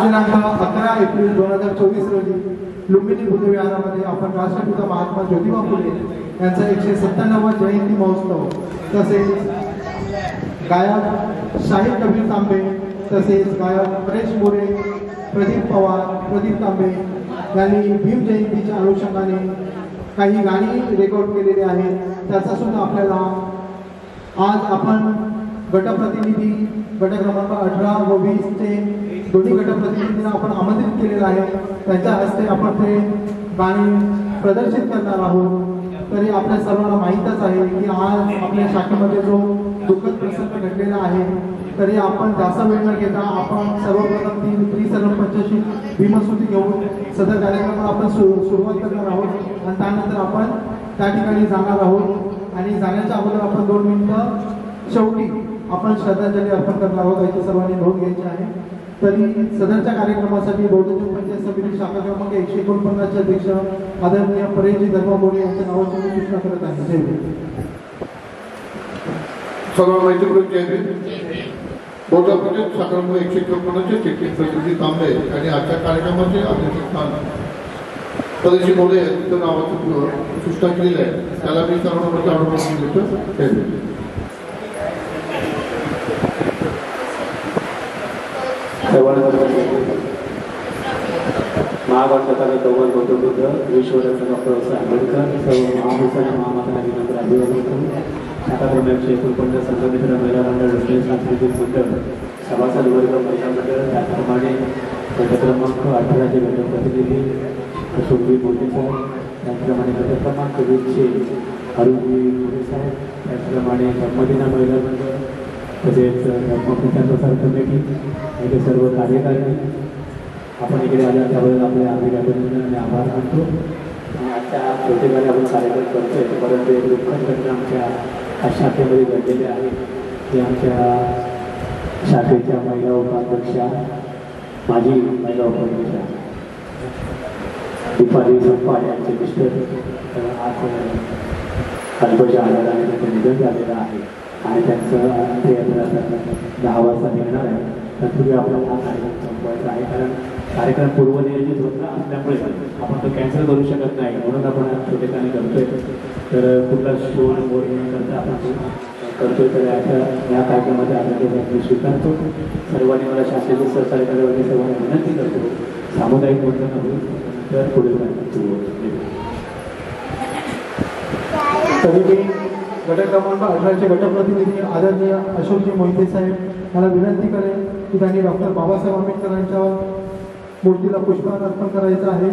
दिनांक 11 एप्रिल 2024 रोजी लुंबिनी बुद्धविहारामध्ये आपण राष्ट्रपिता महात्मा ज्योतिबा फुले यांचा 197वा जयंती महोत्सव तसेच गायक शाहीर कबीर तांबे तसेच गायक परेश मोरे, प्रदीप पवार, प्रदीप तांबे यांनी भीम जयंतीच्या अनुषंगाने काही गाणी रेकॉर्ड केलेली आहेत। त्याचा सुद्धा आपल्याला आज आपण गटप्रतिनिधी गट क्रमांक 18 व 20 चे दोन्ही गटप्रतिनिधींना आपण आमंत्रित केलेलं आहे। त्यांच्या हस्ते आपण ते गाणी प्रदर्शित करणार आहोत। तरी आपल्या सर्वांना माहीतच आहे की आज आपल्या शाखेमध्ये जो दुःखद प्रसंग घडलेला आहे, तरी आपण जास्त वेळ न घेता आपण सर्वप्रथम ती त्रिसर्वपंचशी भीमस्तुती घेऊन सदर कार्यक्रमाला आपण सुरुवात करणार आहोत आणि त्यानंतर आपण त्या ठिकाणी जाणार आहोत आणि जाण्याच्या अगोदर आपण 2 मिनिटं शेवटी आपण श्रद्धांजली अर्पण करणार आहोत याची सर्वांनी नोंद घ्यायची आहे। तरी सदरच्या कार्यक्रमासाठी बौद्धजन पंचायत समिती शाखा क्रमांक 149 चे अध्यक्ष आदरणीय परेशजी धर्ममोरे यांच्या नावाची मी सूचना करत आहे। जय हिंद। सर्व माहिती करून घ्यायची बौद्ध पंचायत शाखा क्रमांक 151 चे चिटणीस प्रतिनिधी तांबे आणि आजच्या कार्यक्रमाचे अध्यक्षस्थान परेश मोरे यांच्या नावाची सूचना केलेली आहे। त्याला मी सर्वांना आवडून देतो। महाभारताला गौरव गौतम बुद्ध विश्वरत्न डॉक्टर आंबेडकर सर्व महापुरुष आणि महामातांना नंतर अभिवादन करून शाखा क्रमांक 149 संघमित्र महिला मंडळ राष्ट्रीय सांस्कृतिक मंडळ सभासद वर्ग महिला मंडळ त्याचप्रमाणे गट क्रमांक 18 चे गटप्रतिनिधी अशोकजी मोठे साहेब, त्याचप्रमाणे गट क्रमांक 20 चे अरुणजी मोरे साहेब, त्याचप्रमाणे धर्मदिना महिला मंडळ तसेच धर्मप्रचार कमिटी हे सर्व कार्यकारी आपण इकडे आल्या त्याबद्दल आपले अभिनंदन आणि आभार मानतो। आजच्या छोटेखानी आपण कार्यक्रम करतोय, परंतु एक दुःखद घटना आमच्या शाखेमध्ये घडलेली आहे की आमच्या शाखेच्या महिला उपाध्यक्षा माजी महिला उपाध्यक्षा दीपाली संपाळ यांचे मिस्टर आज अल्पशा आजाराने त्यांचं निधन झालेलं आहे आणि त्यांचं अंत्ययात्रा 10 वाजता निघणार आहे। तत्पूर्वी आपल्याला हा कार्यक्रम संपवायचा आहे, कारण कार्यक्रम पूर्वनियोजित होता असल्यामुळे आपण तो कॅन्सल करू शकत नाही, म्हणून आपण छोटेखानी करतोय। तर कुठला शो बोर्ड न करता आपण करतोय। तर या कार्यक्रमाच्या आदरांजली मी स्वीकारतो। सर्वांनी मला शासनाचे सहकार्य करण्याची सर्वांना विनंती करतो। सामुदायिक बोलणं होईल तर पुढील तरी मी गट क्रमांक 18 चे गटप्रतिनिधी आदरणीय अशोकजी मोहिते साहेब मला विनंती करेन की त्यांनी डॉक्टर बाबासाहेब आंबेडकरांच्या मूर्तीला पुष्पहार अर्पण करायचं आहे।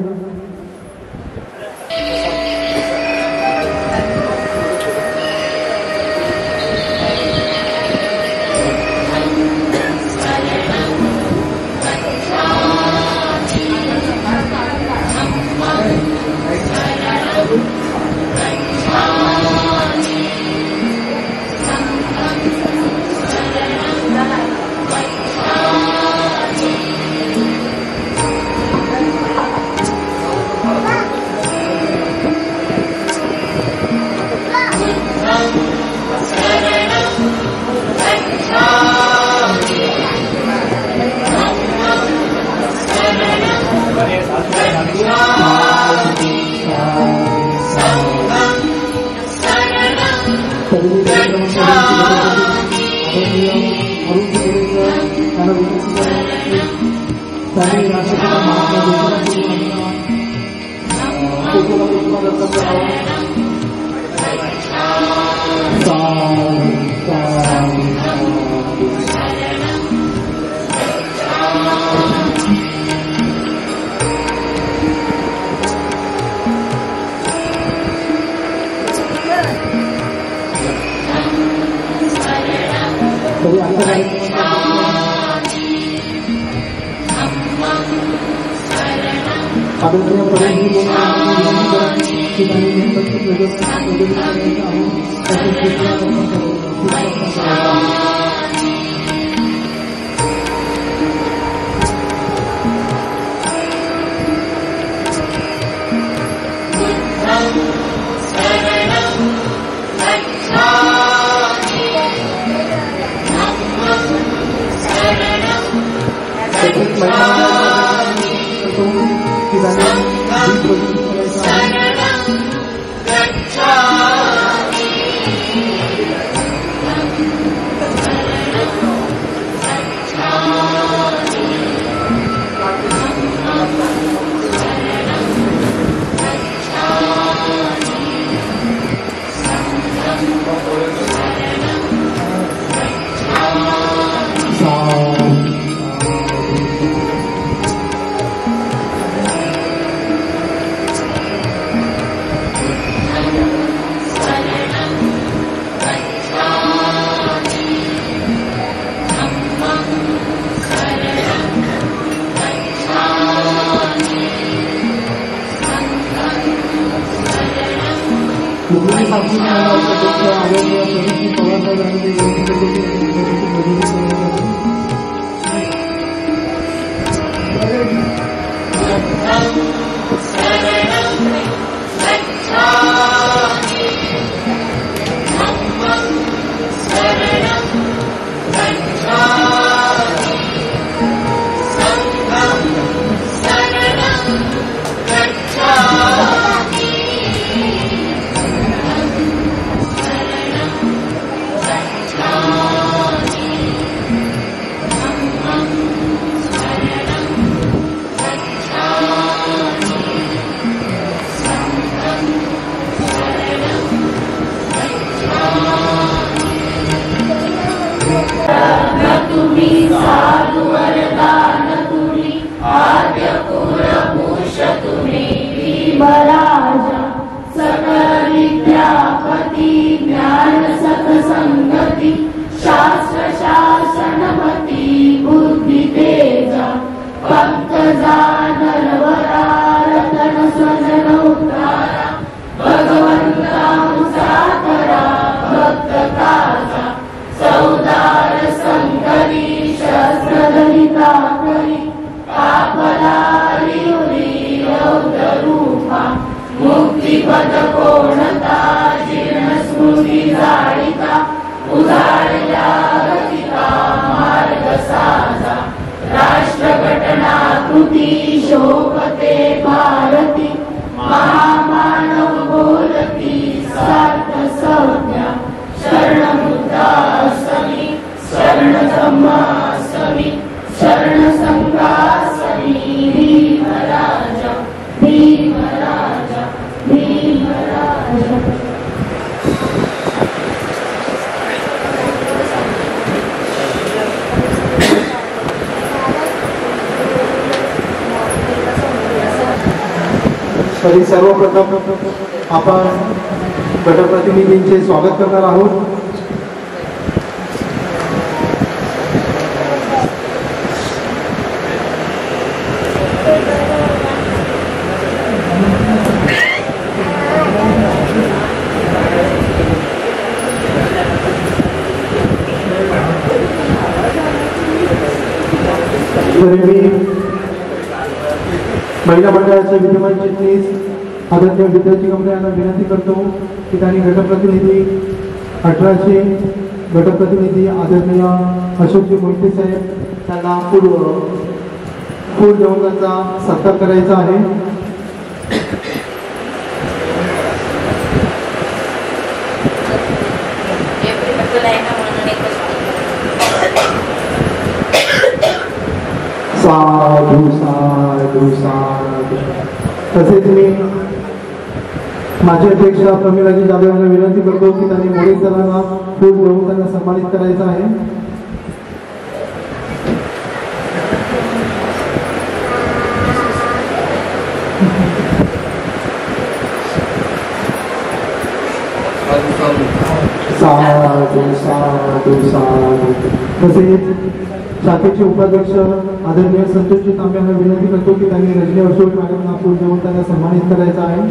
महिला सांस्कृतिक मंडळाचे अध्यक्ष आदरणीय प्रदीपजी पवार साहेब यांनी राजा सकल विद्यापति ज्ञान सत्संगति शास्त्र शासनपति बुद्धि तेजा भक्त जानरवरा रतन स्वजन उतारा भगवंता मुसाफरा भक्त काजा सौदार संकरी शस्त्र दलिता करी पापलारी उरी रौद्रूपा मुक्तिपद कोणता जीर्ण स्मृती जाळिता उजाडल्या गतिका मार्ग साजा राष्ट्रघटना कृती शोभते भारती महामानव बोलती सार्थ संज्ञा शरण बुद्धासमी शरण धम्मासमी शरण संघासमी भीम राजा भीम राजा भीम राजा. तरी सर्वप्रथम आपण गटप्रतिनिधींचे स्वागत करणार आहोत. महिला मंडळाचे विद्यमान चिटणीस आदरणीय विद्यार्थी कमरे यांना विनंती करतो की त्यांनी गटप्रतिनिधी 18चे गटप्रतिनिधी आदरणीय अशोकजी मोहिते साहेब त्यांना फूल देऊन त्यांचा सत्कार करायचा आहे. साधू साधू साधू. तसेच मी माझे अध्यक्ष प्रमिलाजी जाधव यांना विनंती करतो की त्यांनी मोरे सरांना फूल देऊन त्यांना सन्मानित करायचं आहे. साधू साधू साधू. तसेच शाखेचे उपाध्यक्ष आदरणीय संतोषजी तांबे यांना विनंती करतो की त्यांनी रजनी अशोक मॅडमना फूल देऊन त्यांना सन्मानित करायचं आहे.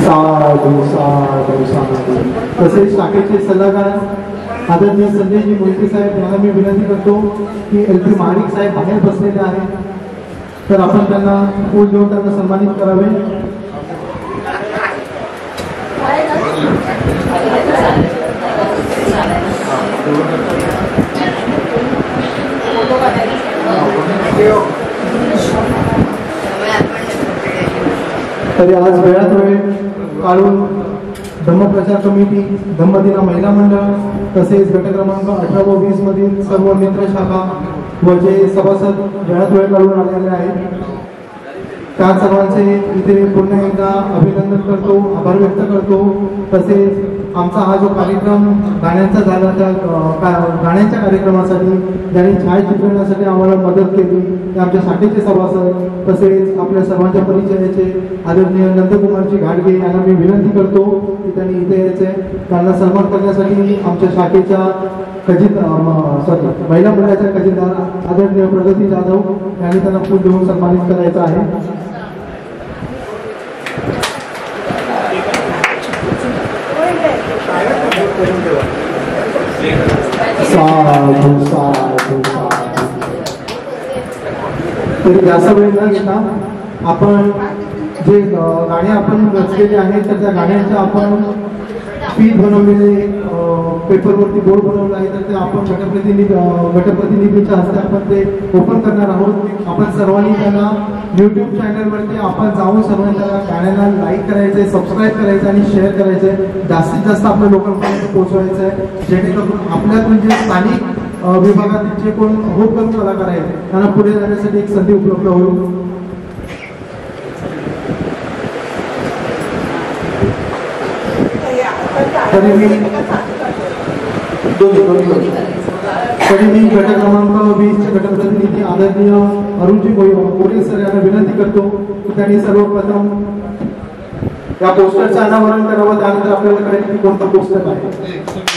साधू साधू साधू. तसेच शाखेचे सल्लागार आदरणीय संजयजी मोहिते साहेब यांना मी विनंती करतो की LP महाडिक साहेब बाहेर बसलेले आहेत, तर आपण त्यांना फूल देऊन त्यांना सन्मानित करावे. तरी आज वेळात वेळ काढून धम्मप्रचार समिती, धम्मदिना महिला मंडळ तसेच गट क्रमांक 18 व 20 मधील सर्व मित्र शाखा व जे सभासद वेळात वेळ काढून आलेले आहेत त्या सर्वांचे इथे पुन्हा एकदा अभिनंदन करतो, आभार व्यक्त करतो. तसेच आमचा हा जो कार्यक्रम गाण्यांचा झाला त्या गाण्यांच्या कार्यक्रमासाठी ज्यांनी छायाचित्रणासाठी आम्हाला मदत केली ते आमच्या शाखेचे सभासद तसेच आपल्या सर्वांच्या परिचयाचे आदरणीय नंदकुमारजी घाडगे यांना मी विनंती करतो की त्यांनी इथे यायचे. त्यांना सन्मान करण्यासाठी आमच्या शाखेच्या महिला मंडळाच्या खजिनदार आदरणीय प्रगती जाधव यांनी त्यांना फूल देऊन सन्मानित करायचं आहे. तरी जास्त वेळ न घेता आपण जे गाणे आपण रचलेले आहेत तर त्या गाण्यांच्या आपण स्पीच बनवलेले पेपरवरती बोर्ड बनवला आहे तर ते आपण गटप्रतिनिधीच्या हस्ते आपण ते ओपन करणार आहोत. आपण सर्वांनी त्यांना YouTube चॅनलवरती आपण जाऊन सर्वांनी त्याला गाण्यांना लाईक करायचे, सबस्क्राईब करायचे आणि शेअर करायचे. जास्तीत जास्त आपल्या लोकांपर्यंत पोहोचवायचं आहे जेणेकरून आपल्यातून जे स्थानिक विभागातील जे कोण होमकम कलाकार आहेत त्यांना पुढे जाण्यासाठी एक संधी उपलब्ध होईल. तरी मी गट क्रमांक 20 गटप्रतिनिधी आदरणीय अरुणजी मोरे सर यांना विनंती करतो की त्यांनी सर्वप्रथम या पोस्टरचं अनावरण करावं. त्यानंतर आपल्याला कळेल की कोणता पोस्टर आहे.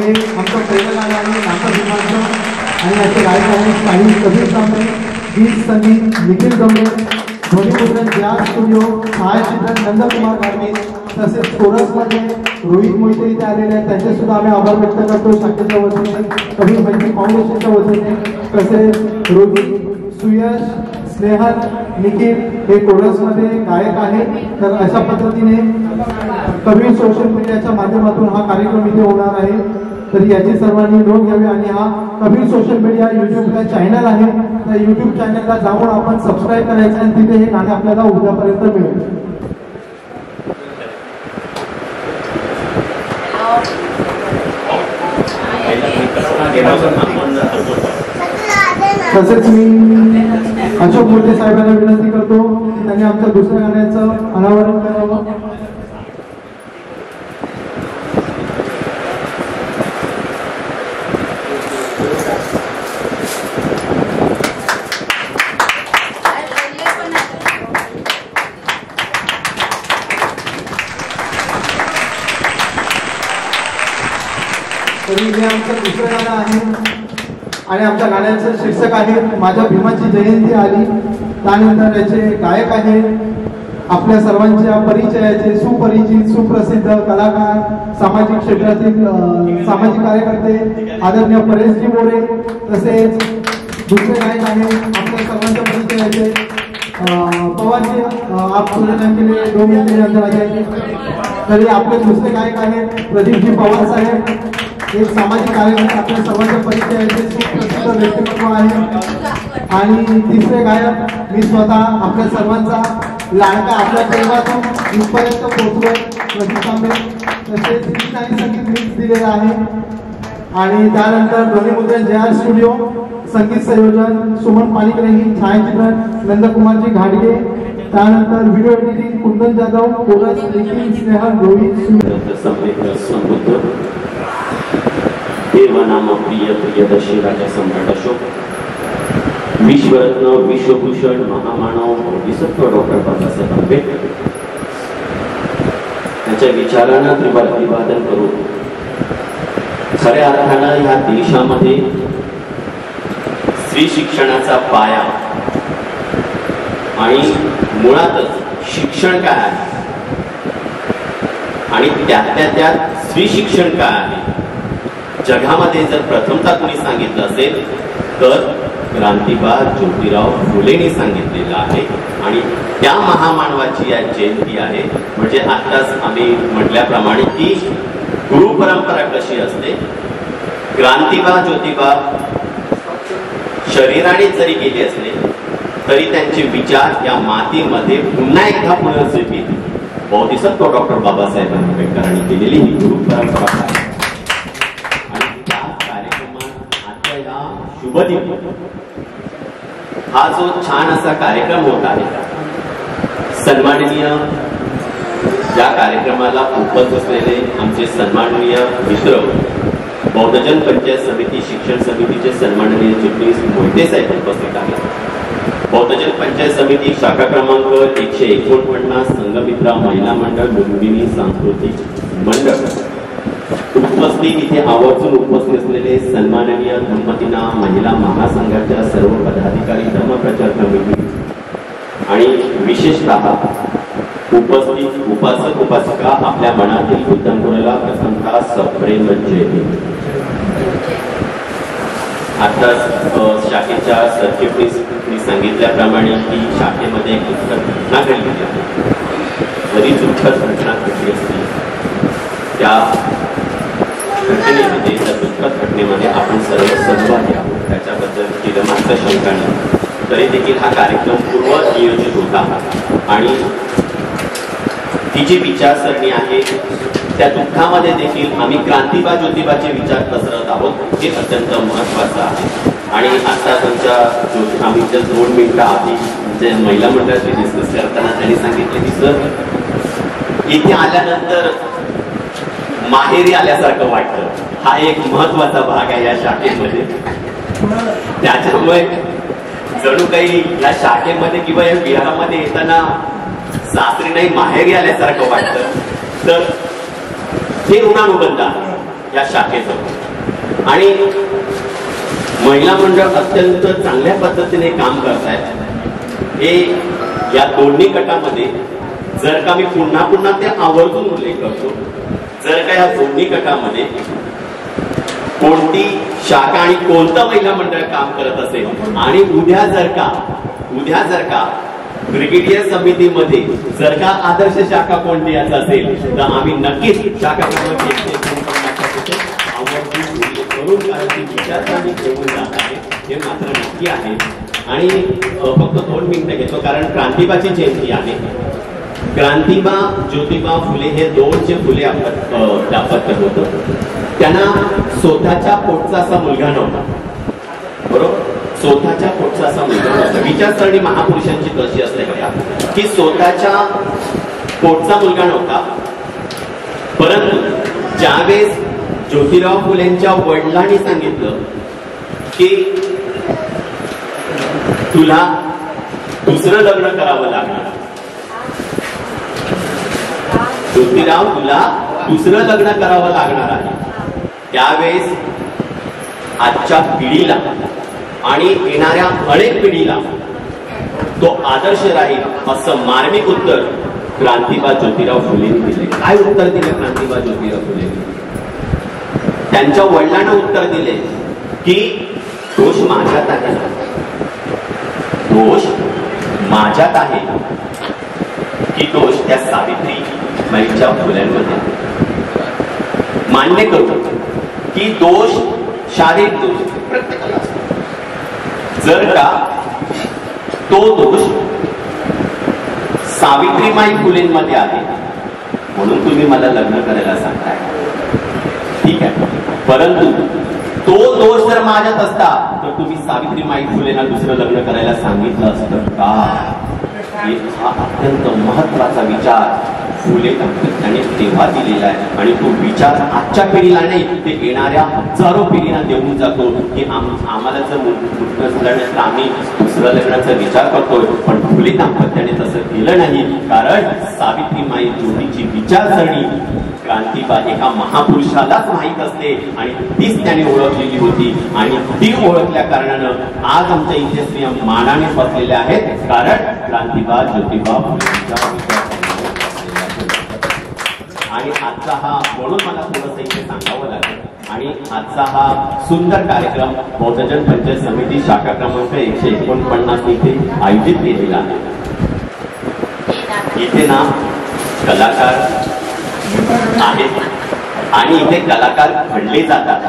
हे आमचं पहिलं गाणं आहे नाटक विमानचं आणि याचे गायक आहेत साहिल कबीर तांबे, गीत संगीत निखिल गंभीर, ध्वनिमुद्रण ज्या स्टुडिओ, छायाचित्रण नंदकुमार घाडगे तसेच कोरसमध्ये रोहित मोहिते इथे आलेले आहेत. त्यांचे सुद्धा आम्ही आभार व्यक्त करतो शाखेच्या वतीने, कबीर मैत्री फाउंडेशनच्या वतीने. तसेच रोहित, सुयश, स्नेहल, निखिल हे कोरसमध्ये गायक आहेत. तर अशा पद्धतीने कबीर सोशल मीडियाच्या माध्यमातून हा कार्यक्रम इथे होणार आहे. तर याची सर्वांनी नोंद घ्यावी. आणि हा कबीर सोशल मीडिया युट्यूबला चॅनल आहे. त्या युट्यूब चॅनलला जाऊन आपण सबस्क्राईब करायचं आणि तिथे हे गाणे आपल्याला उद्यापर्यंत मिळेल. तसेच मी अशोक मोठे साहेबांना विनंती करतो की त्यांनी आमच्या दुसऱ्या गाण्याचं अनावरण करावं. तरी हे आमचं दुसरं गाणं आहे आणि आमच्या गाण्याचं शीर्षक आहे माझ्या भीमाची जयंती आली. त्यानंतर याचे गायक आहेत आपल्या सर्वांच्या परिचयाचे सुपरिचित सुप्रसिद्ध कलाकार, सामाजिक क्षेत्रातील सामाजिक कार्यकर्ते आदरणीय परेशजी मोरे. तसेच दुसरे गायक आहेत आपल्या सर्वांच्या परिचयाचे पवारजी, आप के लिए 2 मिनिट अंदर आ जाएंगे. तरी आपले दुसरे गायक आहेत प्रदीपजी पवार साहेब, एक सामाजिक कार्यकर्ते आपल्या सर्वांच्या परिचयाचे सुप्रसिद्ध व्यक्तिमत्व आहे. आणि तिसरे गायक मी स्वतः आपल्या सर्वांचा लाडका आपल्या परिवारातून इथपर्यंत पोहोचलोय प्रदीप तांबे. तसेच गीत आणि संगीत मिक्स दिलेलं आहे. आणि त्यानंतर ध्वनिमुद्रण JR स्टुडिओ, संगीत संयोजन सुमन पालिकरेही, छायाचित्रण नंदकुमारजी घाडगे. त्यानंतर व्हिडिओ एडिटिंग कुंदन जाधव, कोरस निखिल, स्नेहल, रोहित, देवनाम प्रिय प्रियदर्शी राजा सम्राट अशोक, विश्वरत्न विश्वभूषण महामानव बोधिसत्व डॉक्टर बाबासाहेब आंबेडकर त्यांच्या विचारांना अभिवादन करून खऱ्या अर्थानं या देशामध्ये स्त्री शिक्षणाचा पाया आणि मुळातच शिक्षण काय आहे आणि त्यात स्त्री शिक्षण काय आहे जगामध्ये जर प्रथमता कोणी सांगितलं असेल तर क्रांतिबा ज्योतिराव फुलेंनी सांगितलेलं आहे. आणि त्या महामानवाची आज जयंती आहे. म्हणजे आताच आम्ही म्हटल्याप्रमाणे की गुरु परंपरा कशी असते, क्रांतिबा ज्योतिबा शरीराने जरी गेले असले तरी त्यांचे विचार या मातीमध्ये पुन्हा एकदा पुनर्जीवित बहुदिसत्व डॉक्टर बाबासाहेब आंबेडकरांनी केलेली ही गुरु परंपरा आहे. आणि त्या कार्यक्रमात आजच्या या शुभदिनी हा जो छान असा कार्यक्रम होत आहे, सन्माननीय या कार्यक्रमाला उपस्थित असलेले आमचे सन्माननीय मित्र बौद्धजन पंचायत समिती शिक्षण समितीचे सन्माननीय चिटणीस मोहिते साहेब उपस्थित आहेत. बौद्धजन पंचायत समिती शाखा क्रमांक 149 संघमित्रा महिला मंडळ लुंबिनी सांस्कृतिक मंडळ उपस्थित, इथे आवर्जून उपस्थित असलेले सन्माननीय धम्मदिना महिला महासंघाच्या सर्व पदाधिकारी, धर्मप्रचार कमिटी आणि विशेषतः उपस्थित उपासक उपासिका, आपल्या मनातील बुद्धांपुराला प्रथमतः सप्रेम जय. आता शाखेच्या सरचिटणीसनी सांगितल्याप्रमाणे की शाखेमध्ये एक दुःखद घटना घडली आहे. बरीच दुःखद घटना घडली असती, त्या घटनेमध्ये त्या दुःखद घटनेमध्ये आपण सर्व सहभागी आहोत, त्याच्याबद्दल किरमात्र शंका नाही. तरी देखील हा कार्यक्रम पूर्व नियोजित होता आणि ही जी विचारसरणी आहे त्या दुःखामध्ये देखील आम्ही क्रांतिबा ज्योतिबाचे विचार पसरत आहोत, हे अत्यंत महत्वाचं आहे. आणि आता तुमच्या आम्ही ज्या 2 मिनिटं आधी जे महिला मंडळाची डिस्कस करताना त्यांनी सांगितले की सर इथे आल्यानंतर माहेरी आल्यासारखं वाटतं. हा एक महत्वाचा भाग आहे या शाखेमध्ये. त्याच्यामुळे जणू काही या शाखेमध्ये किंवा या विहारामध्ये येताना सासरी नाही माहेरी आल्यासारखं वाटतं. तर हे ऋणानुबंध आहे या शाखेचं. आणि महिला मंडळ अत्यंत चांगल्या पद्धतीने काम करतायत. हे या दोन्ही गटामध्ये जर का मी पुन्हा पुन्हा ते आवर्जून उल्लेख करतो, जर का या दोन्ही गटामध्ये कोणती शाखा आणि कोणतं महिला मंडळ काम करत असेल आणि उद्या जर का ब्रिगेडियर समितीमध्ये जर का आदर्श शाखा कोणती याचा असेल तर आम्ही नक्कीच शाखा क्रमांक 149 करून ती विचारसरणी घेऊन जात आहे, हे मात्र नक्की आहे. आणि फक्त 2 मिनिटं घेतो कारण क्रांतिबाची जयंती आहे. क्रांतिबा ज्योतिबा फुले हे 2 जे फुले दाम्पत्य होतं, त्यांना स्वतःच्या पोटचा असा मुलगा नव्हता. बरोबर, स्वतःच्या पोटचा असा मुलगा नव्हता. विचारसरणी महापुरुषांची कशी असते बघा की स्वतःच्या पोटचा मुलगा नव्हता, परंतु ज्यावेळेस ज्योतिराव फुलेंच्या वडिलांनी सांगितलं की तुला दुसरं लग्न करावं लागणार, ज्योतिराव तुला दुसरं लग्न करावं लागणार आहे, त्यावेळेस आजच्या पिढीला आणि येणाऱ्या अनेक पिढीला तो आदर्श राहील असं मार्मिक उत्तर क्रांतिबा ज्योतिराव फुलेंनी दिले. काय उत्तर दिलं क्रांतिबा ज्योतिराव फुलेंनी? त्यांच्या वडिलांना उत्तर दिले की दोष माझ्यात आहे, दोष माझ्यात आहे की दोष त्या सावित्रीबाईंच्या फुल्यांमध्ये. मान्य करतो की दोष शारीरिक दोष प्रत्येकाला असतो. जर का तो दोष सावित्रीबाई फुलेंमध्ये आहे म्हणून तुम्ही मला लग्न करायला सांगताय, ठीक आहे, परंतु तो दोष जर माझ्यात असता तर तुम्ही सावित्रीबाई फुलेंना दुसरं लग्न करायला सांगितलं असतं का? हा अत्यंत महत्वाचा विचार फुले त्यांनी तेव्हा दिलेला आहे आणि तो विचार आजच्या पिढीला नाही, ते येणाऱ्या हजारो पिढीला देऊन जातो की आम्हाला जर मुलं झाल्यानंतर आम्ही दुसऱ्या लग्नाचा विचार करतोय, पण फुले दाम्पत्याने तसं केलं नाही. कारण सावित्रीबाई ज्योतीची विचारसरणी क्रांतिबा एका महापुरुषालाच माहीत असते आणि तीच त्याने ओळखलेली होती. आणि ती ओळखल्या कारणानं आज आमच्या इथे स्त्रिया मानाने बसलेल्या आहेत, कारण क्रांतिबा ज्योतिबा फुलेंच्या विचार. आणि आजचा हा म्हणून मला थोडंसं इथे सांगावं लागेल. आणि आजचा हा सुंदर कार्यक्रम बौद्धजन पंचायत समिती शाखा क्रमांक 149 इथे आयोजित केलेला आहे. इथे ना कलाकार आहेत आणि इथे कलाकार घडले जातात.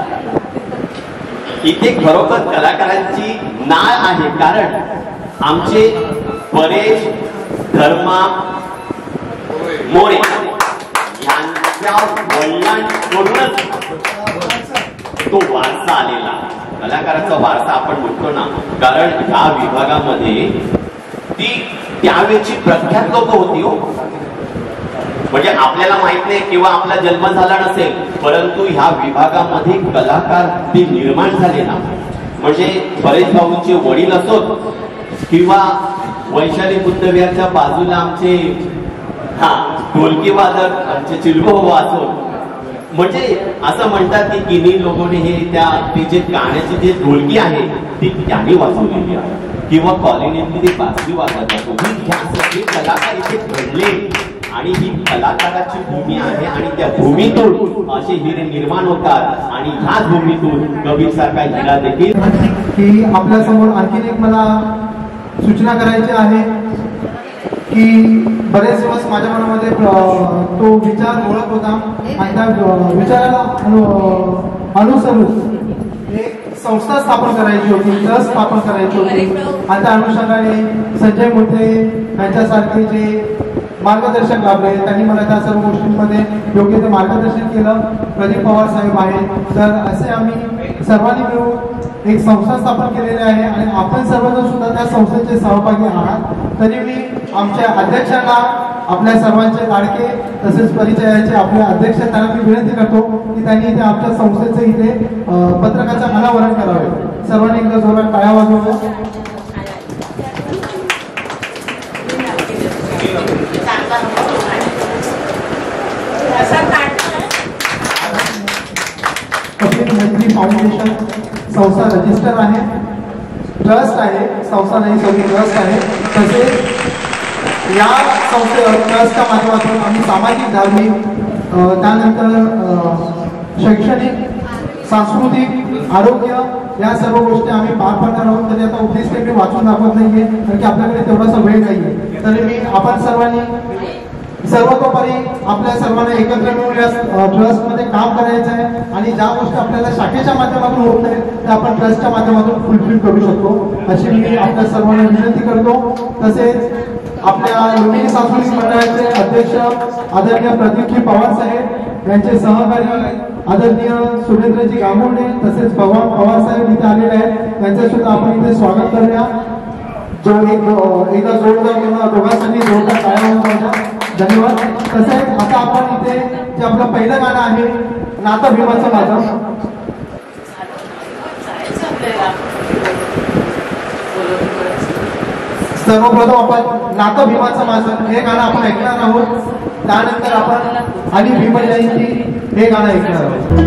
इथे खरोखर कलाकारांची नाळ आहे, कारण आमचे परेश धर्मा मोरे यांच्या वडिलांकडूनच तो वारसा आलेला, कलाकाराचा वारसा आपण म्हणतो ना, कारण ह्या विभागामध्ये ती त्यावेळची प्रख्यात लोक होती हो. म्हणजे आपल्याला माहित नाही किंवा आपला जन्म झाला नसेल, परंतु ह्या विभागामध्ये कलाकार ते निर्माण झाले ना. म्हणजे परेश भाऊंचे वडील असोत किंवा वैशाली बुद्धविहारच्या बाजूला आमचे ढोलकी वादक आमचे चिलगो असोत. म्हणजे असं म्हणतात की किनी लोगोने हे ते जे गाण्याची जे ढोलकी आहे ती त्यांनी वाजवलेली आहे, किंवा कॉलनीतली ती बासरी वाजवत असो. ह्या सगळे कलाकार इथे घडले आणि ही कलाकाराची भूमी आहे आणि त्या भूमीतून असे हिरे निर्माण होतात आणि ह्याच भूमीतून कबीर सारखा हिरा देखील. की आपल्या समोर आणखीन एक मला सूचना करायची आहे की बरेच दिवस माझ्या मनामध्ये तो विचार ओळख होता आणि त्या विचाराला अनुसरून एक संस्था स्थापन करायची होती, ट्रस्ट स्थापन करायची होती. आणि त्या अनुषंगाने संजय मोठे यांच्यासारखे जे मार्गदर्शक लाभले त्यांनी मला त्या सर्व गोष्टींमध्ये योग्य ते मार्गदर्शन केलं. प्रदीप पवार साहेब आहेत, तर असे आम्ही सर्वांनी मिळून एक संस्था स्थापन केलेली आहे आणि आपण सर्वजण सुद्धा त्या संस्थेचे सहभागी आहात. तरी मी आमच्या अध्यक्षांना, आपल्या सर्वांचे लाडके तसेच परिचयाचे आपले अध्यक्ष, त्यांना मी विनंती करतो की त्यांनी इथे आमच्या संस्थेचे इथे पत्रकाचं अनावरण करावे. सर्वांनी एकदा जोरात टाळ्या वाजवल्या. कपिल मैत्री फाउंडेशन संस्था रजिस्टर आहे, ट्रस्ट आहे, संस्था नाही सगळी ट्रस्ट आहे. तसेच या ट्रस्टच्या माध्यमातून आम्ही सामाजिक, धार्मिक, त्यानंतर शैक्षणिक, सांस्कृतिक, आरोग्य या सर्व गोष्टी आम्ही पार पाडणार आहोत. तरी आता उद्दिष्ट मी वाचून दाखवत नाहीये कारण की आपल्याकडे तेवढासा वेळ नाहीये. तरी मी आपण सर्वांनी सर्वतोपरी आपल्या सर्वांना एकत्र मिळून या ट्रस्टमध्ये काम करायचं आहे आणि ज्या गोष्टी आपल्याला शाखेच्या माध्यमातून होत नाहीत त्या आपण ट्रस्टच्या माध्यमातून फुलफिल करू शकतो अशी मी आपल्या सर्वांना विनंती करतो. तसेच आपल्या लुंबिनी सांस्कृतिक मंडळाचे अध्यक्ष आदरणीय प्रदीपजी पवार साहेब यांचे सहकारी आदरणीय सुरेंद्रजी गांगुर्डे तसेच भगवान पवार साहेब इथे आलेले आहेत, त्यांचे सुद्धा आपण इथे स्वागत करूया. एकदा जोरदार दोघांसाठी जोरदार टाळ्या वाजवा. धन्यवाद. तसेच आता आपण इथे जे आपलं पहिलं गाणं आहे नातं भीमाचं माझं, सर्वप्रथम आपण नातं भीमाचं माझं हे गाणं आपण ऐकणार आहोत. त्यानंतर आपण आणि भीम जयंती हे गाणं ऐकणार आहोत.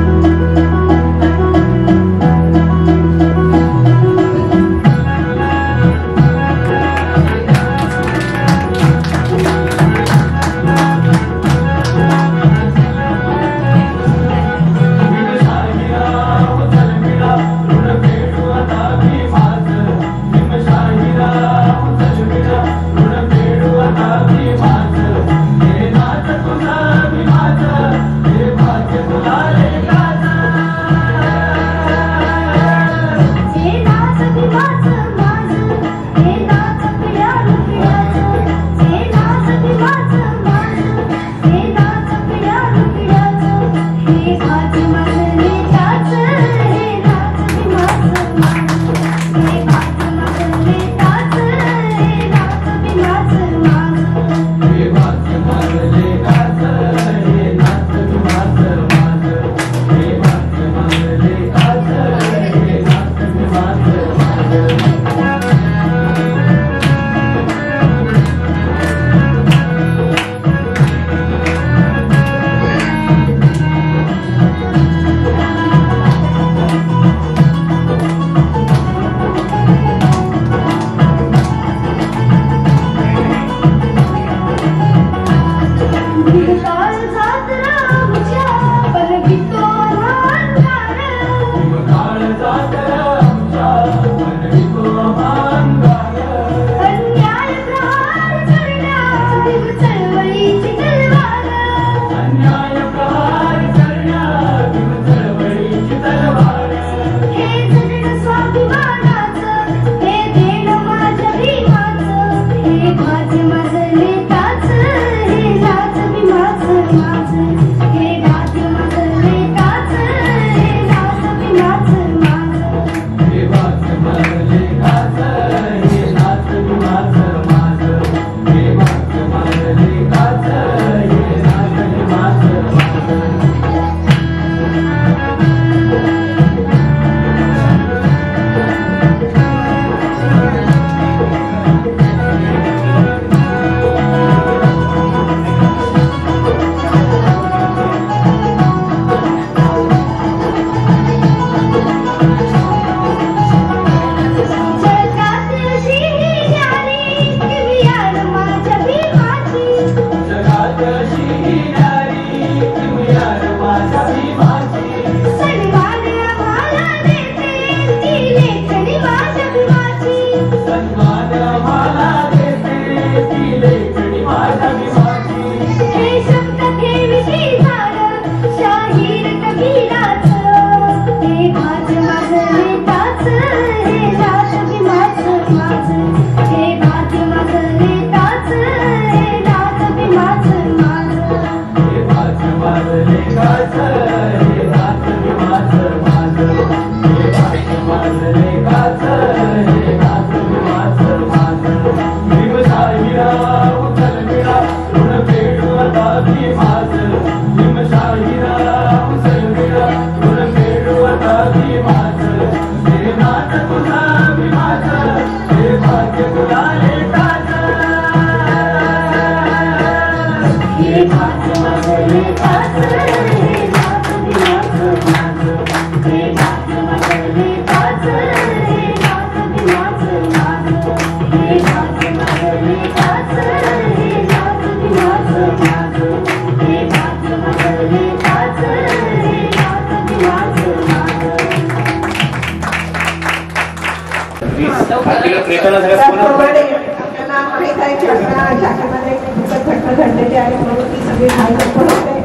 त्याचप्रमाणे आपल्याला माहीत आहे की आपल्या शाखेमध्ये दुःखद घटना घडलेली आहे म्हणून ती सगळी माहिती पण होते.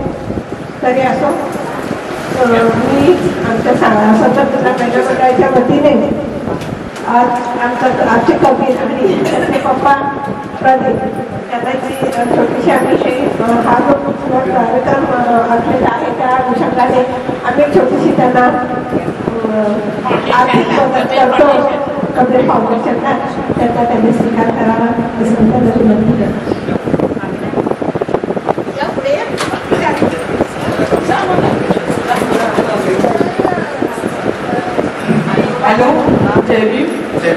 तरी असो मी आमच्या स्वतंत्र महिला मंडळाच्या वतीने आज आजची कवी आणि त्यांचे पप्पा प्रदीप त्याची छोटीशी आम्ही हा जो कार्यक्रम आखलेला आहे त्या अनुषंगाने आम्ही छोटीशी त्यांना आर्थिक मदत करतो. कपडे फाउंडेशनला त्याचा त्यांनी स्वीकार करावा असं त्यांना विनंती करतो. हॅलो, जय भीम.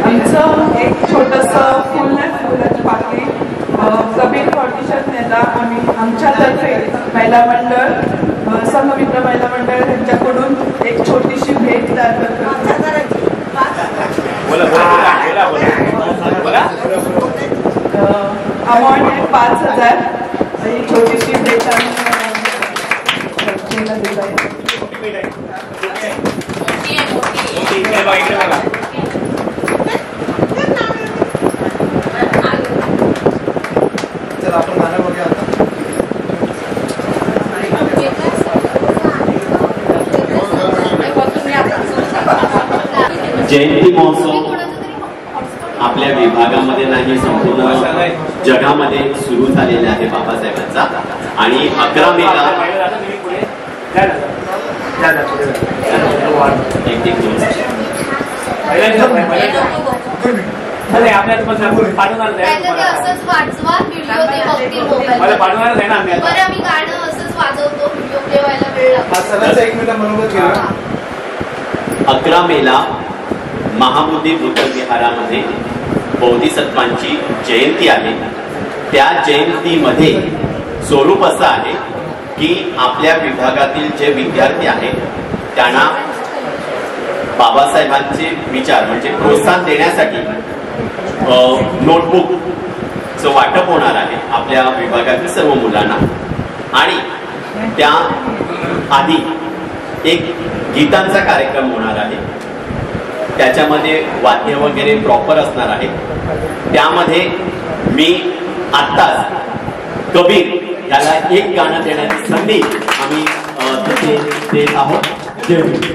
आमचं एक छोटंसं फुलाची पाकळी कबीर फाउंडेशन नेता आम्ही आमच्यातर्फे महिला मंडळ संघमित्र महिला मंडळ यांच्याकडून एक छोटीशी भेट तयार करतो. अमाऊंट आहे 5,000. ही छोटीशी भेट आम्ही आपण गाणं बघूया आता. जयंती महोत्सव आपल्या विभागामध्ये नाही, संपूर्ण जगामध्ये सुरू झालेला आहे बाबासाहेबांचा. आणि 11 मेला महाबोधी बुद्ध विहारामध्ये बोधिसत्वांची जयंती आहे. त्या जयंतीमध्ये स्वरूप असं आहे की आपल्या विभागातील जे विद्यार्थी आहेत त्यांना बाबासाहेबांचे विचार म्हणजे प्रोत्साहन देण्यासाठी नोटबुकचं वाटप होणार आहे आपल्या विभागातील सर्व मुलांना. आणि त्या आधी एक गीतांचा कार्यक्रम होणार आहे. त्याच्यामध्ये वाद्य वगैरे प्रॉपर असणार आहे. त्यामध्ये मी आत्ताच कबीर याला एक गाणं देण्याची संधी आम्ही तिथे देत आहोत. जय हिंद.